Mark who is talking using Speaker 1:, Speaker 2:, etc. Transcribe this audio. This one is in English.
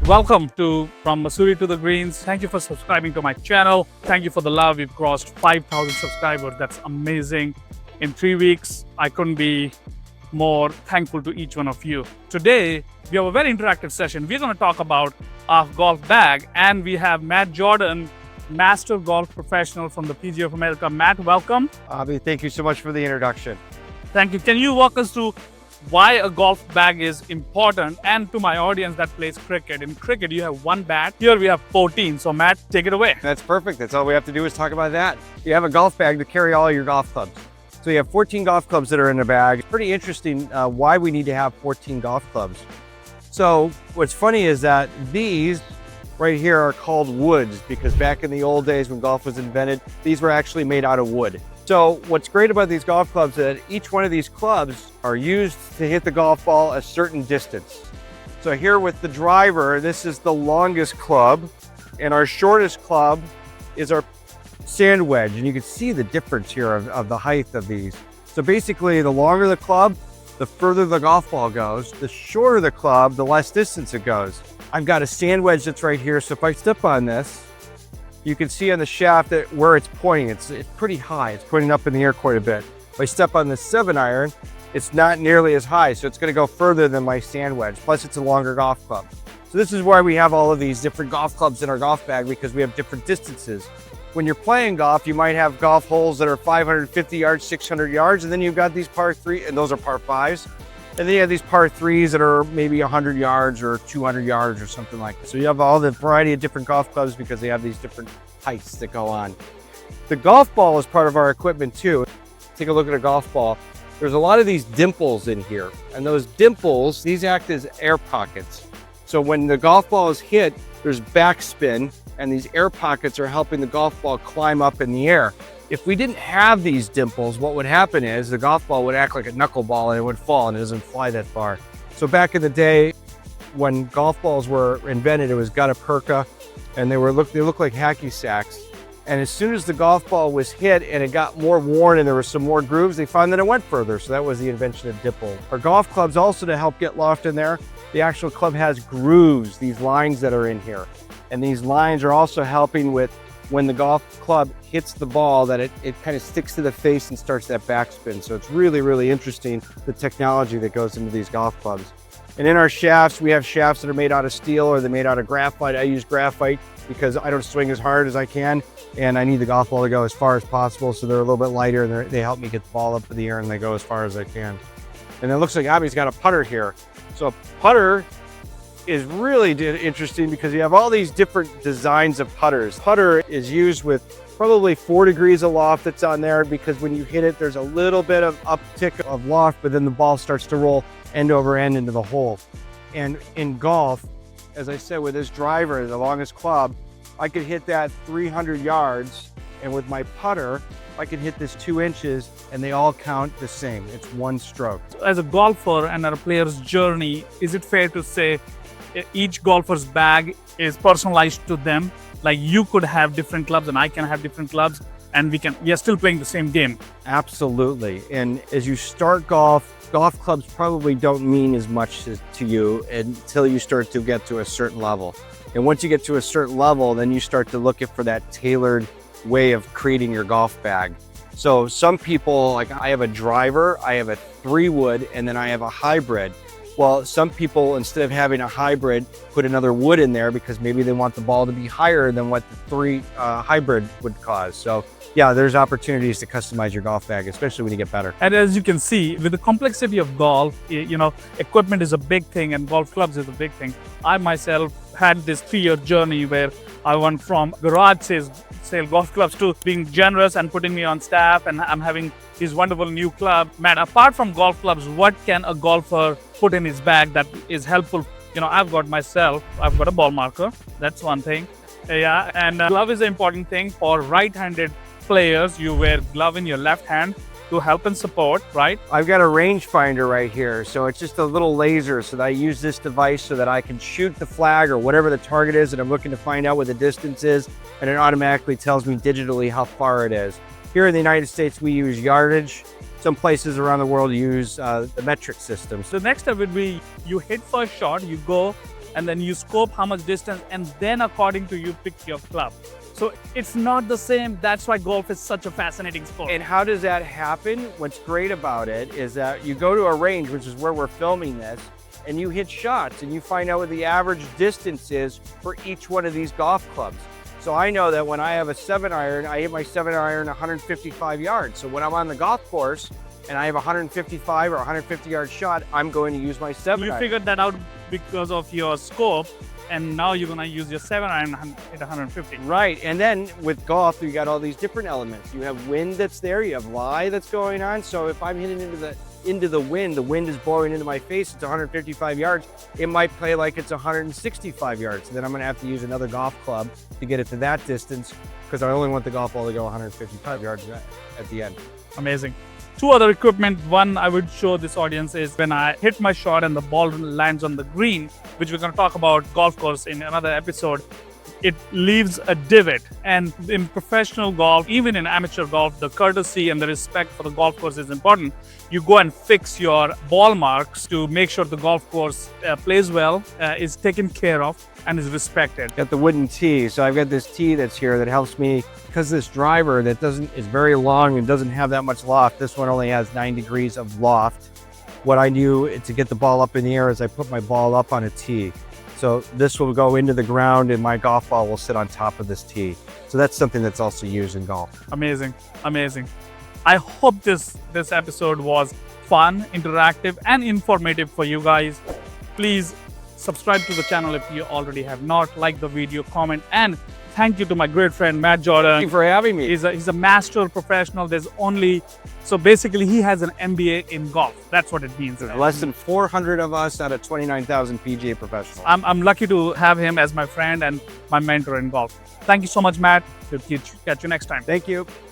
Speaker 1: Welcome to From Missouri to the Greens. Thank you for subscribing to my channel. Thank you for the love. We've crossed 5,000 subscribers. That's amazing. In 3 weeks, I couldn't be more thankful to each one of you. Today, we have a very interactive session. We're going to talk about our golf bag, and we have Matt Jordan, Master Golf Professional from the PGA of America. Matt, welcome.
Speaker 2: Abhi, thank you so much for the introduction.
Speaker 1: Thank you. Can you walk us through why a golf bag is important, and to my audience that plays cricket? In cricket, you have one bat. Here we have 14. So Matt, take it away.
Speaker 2: That's perfect. That's all we have to do is talk about that. You have a golf bag to carry all your golf clubs. So you have 14 golf clubs that are in the bag. It's pretty interesting why we need to have 14 golf clubs. So what's funny is that these right here are called woods because back in the old days when golf was invented, these were actually made out of wood. So what's great about these golf clubs is that each one of these clubs are used to hit the golf ball a certain distance. So here with the driver, this is the longest club, and our shortest club is our sand wedge. And you can see the difference here of the height of these. So basically, the longer the club, the further the golf ball goes. The shorter the club, the less distance it goes. I've got a sand wedge that's right here. So if I step on this, you can see on the shaft that where it's pointing, it's pretty high. It's pointing up in the air quite a bit. If I step on the 7-iron, it's not nearly as high, so it's going to go further than my sand wedge. Plus, it's a longer golf club. So this is why we have all of these different golf clubs in our golf bag, because we have different distances. When you're playing golf, you might have golf holes that are 550 yards, 600 yards, and then you've got these par 3, and those are par 5s. And then you have these par 3s that are maybe 100 yards or 200 yards or something like that. So you have all the variety of different golf clubs because they have these different heights that go on. The golf ball is part of our equipment too. Take a look at a golf ball. There's a lot of these dimples in here. And those dimples, these act as air pockets. So when the golf ball is hit, there's backspin, and these air pockets are helping the golf ball climb up in the air. If we didn't have these dimples, what would happen is the golf ball would act like a knuckleball and it would fall, and it doesn't fly that far. So back in the day, when golf balls were invented, it was gutta percha, and they looked like hacky sacks. And as soon as the golf ball was hit and it got more worn and there were some more grooves, they found that it went further. So that was the invention of dimple. Our golf clubs also, to help get loft in there, the actual club has grooves, these lines that are in here. And these lines are also helping with when the golf club hits the ball, that it kind of sticks to the face and starts that backspin. So it's really, really interesting, the technology that goes into these golf clubs. And in our shafts, we have shafts that are made out of steel or they're made out of graphite. I use graphite because I don't swing as hard as I can, and I need the golf ball to go as far as possible. So they're a little bit lighter, and they help me get the ball up in the air and they go as far as I can. And it looks like Abhi's got a putter here. So a putter is really interesting because you have all these different designs of putters. Putter is used with probably 4 degrees of loft that's on there because when you hit it, there's a little bit of uptick of loft, but then the ball starts to roll end over end into the hole. And in golf, as I said, with this driver, the longest club, I could hit that 300 yards. And with my putter, I can hit this 2 inches and they all count the same. It's one stroke.
Speaker 1: As a golfer and a player's journey, is it fair to say each golfer's bag is personalized to them? Like you could have different clubs and I can have different clubs, and we are still playing the same game.
Speaker 2: Absolutely. And as you start golf clubs probably don't mean as much to you until you start to get to a certain level. And once you get to a certain level, then you start to look for that tailored way of creating your golf bag. So some people, like I have a driver, I have a 3-wood, and then I have a hybrid. Well, some people, instead of having a hybrid, put another wood in there because maybe they want the ball to be higher than what the 3 hybrid would cause. So yeah, there's opportunities to customize your golf bag, especially when you get better.
Speaker 1: And as you can see, with the complexity of golf, equipment is a big thing and golf clubs is a big thing. I myself had this 3-year journey where I went from garage sale golf clubs to being generous and putting me on staff, and I'm having these wonderful new club. Matt, apart from golf clubs, what can a golfer put in his bag that is helpful? I've got a ball marker. That's one thing. Yeah, and glove is an important thing for right-handed players. You wear glove in your left hand to help and support, right?
Speaker 2: I've got a rangefinder right here. So it's just a little laser so that I use this device so that I can shoot the flag or whatever the target is that I'm looking to find out what the distance is, and it automatically tells me digitally how far it is. Here in the United States, we use yardage. Some places around the world use the metric system.
Speaker 1: So next step would be you hit first shot, you go and then you scope how much distance, and then according to you pick your club. So it's not the same. That's why golf is such a fascinating sport.
Speaker 2: And how does that happen? What's great about it is that you go to a range, which is where we're filming this, and you hit shots and you find out what the average distance is for each one of these golf clubs. So I know that when I have a 7-iron, I hit my 7-iron 155 yards. So when I'm on the golf course and I have a 155 or 150 yard shot, I'm going to use my 7-iron.
Speaker 1: You figured that out because of your scope, and now you're gonna use your 7-iron at 150.
Speaker 2: Right, and then with golf, you got all these different elements. You have wind that's there, you have lie that's going on. So if I'm hitting into the wind is blowing into my face, it's 155 yards. It might play like it's 165 yards. So then I'm gonna have to use another golf club to get it to that distance, because I only want the golf ball to go 155 yards at the end.
Speaker 1: Amazing. Two other equipment. One I would show this audience is when I hit my shot and the ball lands on the green, which we're going to talk about golf course in another episode. It leaves a divot. And in professional golf, even in amateur golf, the courtesy and the respect for the golf course is important. You go and fix your ball marks to make sure the golf course plays well, is taken care of, and is respected.
Speaker 2: Got the wooden tee. So I've got this tee that's here that helps me, because this driver that is very long and doesn't have that much loft. This one only has 9 degrees of loft. What I do to get the ball up in the air is I put my ball up on a tee. So this will go into the ground and my golf ball will sit on top of this tee. So that's something that's also used in golf.
Speaker 1: Amazing, amazing. I hope this episode was fun, interactive, and informative for you guys. Please subscribe to the channel if you already have not. Like the video, comment, and thank you to my great friend Matt Jordan.
Speaker 2: Thank you for having me.
Speaker 1: He's a master professional. So basically he has an MBA in golf. That's what it means.
Speaker 2: Less than 400 of us out of 29,000 PGA professionals.
Speaker 1: I'm lucky to have him as my friend and my mentor in golf. Thank you so much, Matt. We'll catch you next time.
Speaker 2: Thank you.